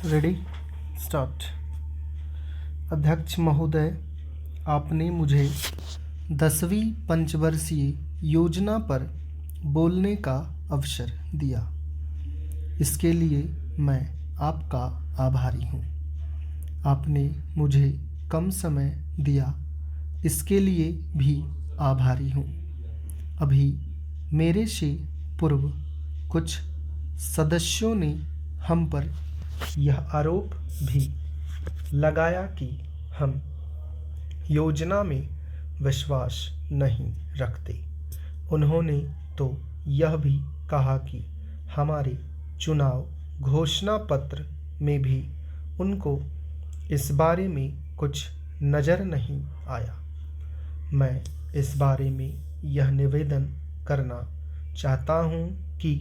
Ready start. अध्यक्ष महोदय, आपने मुझे 10वीं पंचवर्षीय योजना पर बोलने का अवसर दिया। इसके लिए मैं आपका आभारी हूँ। आपने मुझे कम समय दिया, इसके लिए भी आभारी हूँ। अभी मेरे से पूर्व कुछ सदस्यों ने हम पर यह आरोप भी लगाया कि हम योजना में विश्वास नहीं रखते। उन्होंने तो यह भी कहा कि हमारे चुनाव घोषणा पत्र में भी उनको इस बारे में कुछ नज़र नहीं आया। मैं इस बारे में यह निवेदन करना चाहता हूँ कि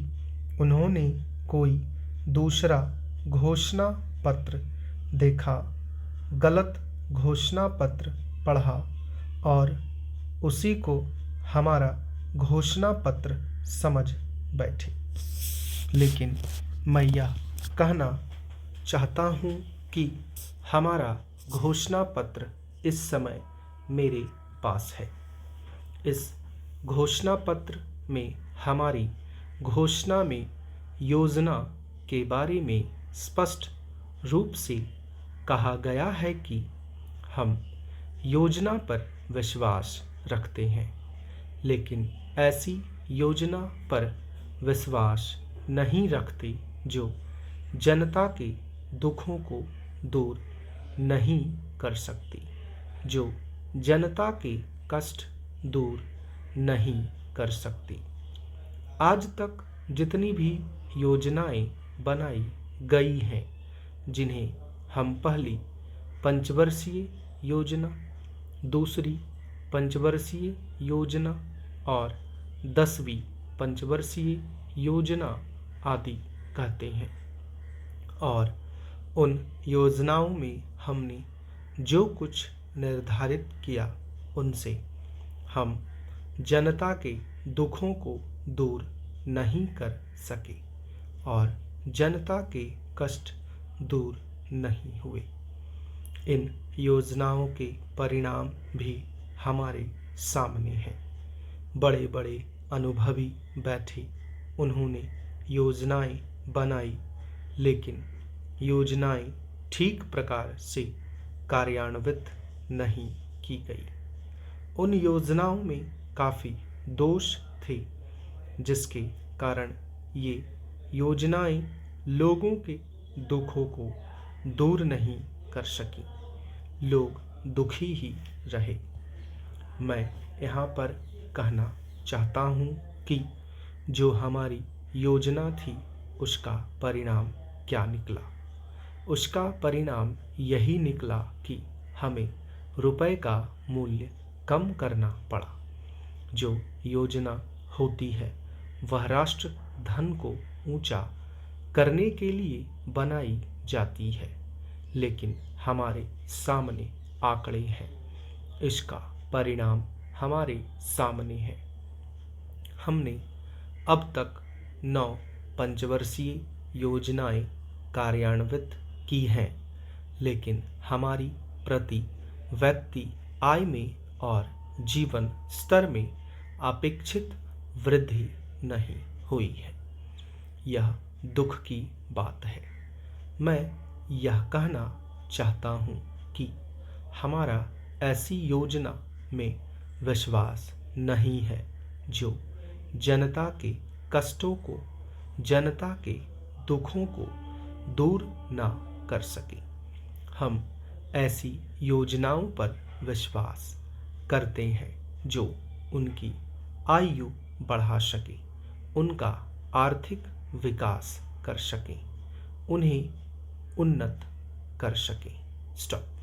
उन्होंने कोई दूसरा घोषणा पत्र देखा, गलत घोषणा पत्र पढ़ा और उसी को हमारा घोषणा पत्र समझ बैठे। लेकिन मैं यह कहना चाहता हूँ कि हमारा घोषणा पत्र इस समय मेरे पास है। इस घोषणा पत्र में हमारी घोषणा में योजना के बारे में स्पष्ट रूप से कहा गया है कि हम योजना पर विश्वास रखते हैं, लेकिन ऐसी योजना पर विश्वास नहीं रखते जो जनता के दुखों को दूर नहीं कर सकती, जो जनता के कष्ट दूर नहीं कर सकती। आज तक जितनी भी योजनाएं बनाई गई हैं, जिन्हें हम पहली पंचवर्षीय योजना, दूसरी पंचवर्षीय योजना और 10वीं पंचवर्षीय योजना आदि कहते हैं, और उन योजनाओं में हमने जो कुछ निर्धारित किया, उनसे हम जनता के दुखों को दूर नहीं कर सके और जनता के कष्ट दूर नहीं हुए। इन योजनाओं के परिणाम भी हमारे सामने हैं। बड़े बड़े अनुभवी बैठे, उन्होंने योजनाएं बनाई, लेकिन योजनाएं ठीक प्रकार से कार्यान्वित नहीं की गई। उन योजनाओं में काफ़ी दोष थे, जिसके कारण ये योजनाएं लोगों के दुखों को दूर नहीं कर सकी। लोग दुखी ही रहे। मैं यहाँ पर कहना चाहता हूँ कि जो हमारी योजना थी, उसका परिणाम क्या निकला। उसका परिणाम यही निकला कि हमें रुपए का मूल्य कम करना पड़ा। जो योजना होती है वह राष्ट्र धन को ऊंचा करने के लिए बनाई जाती है, लेकिन हमारे सामने आंकड़े हैं। इसका परिणाम हमारे सामने है। हमने अब तक 9 पंचवर्षीय योजनाएं कार्यान्वित की हैं, लेकिन हमारी प्रति व्यक्ति आय में और जीवन स्तर में अपेक्षित वृद्धि नहीं हुई है। यह दुख की बात है। मैं यह कहना चाहता हूँ कि हमारा ऐसी योजना में विश्वास नहीं है जो जनता के कष्टों को, जनता के दुखों को दूर ना कर सके। हम ऐसी योजनाओं पर विश्वास करते हैं जो उनकी आयु बढ़ा सके, उनका आर्थिक विकास कर सकें, उन्हें उन्नत कर सकें। स्टॉप।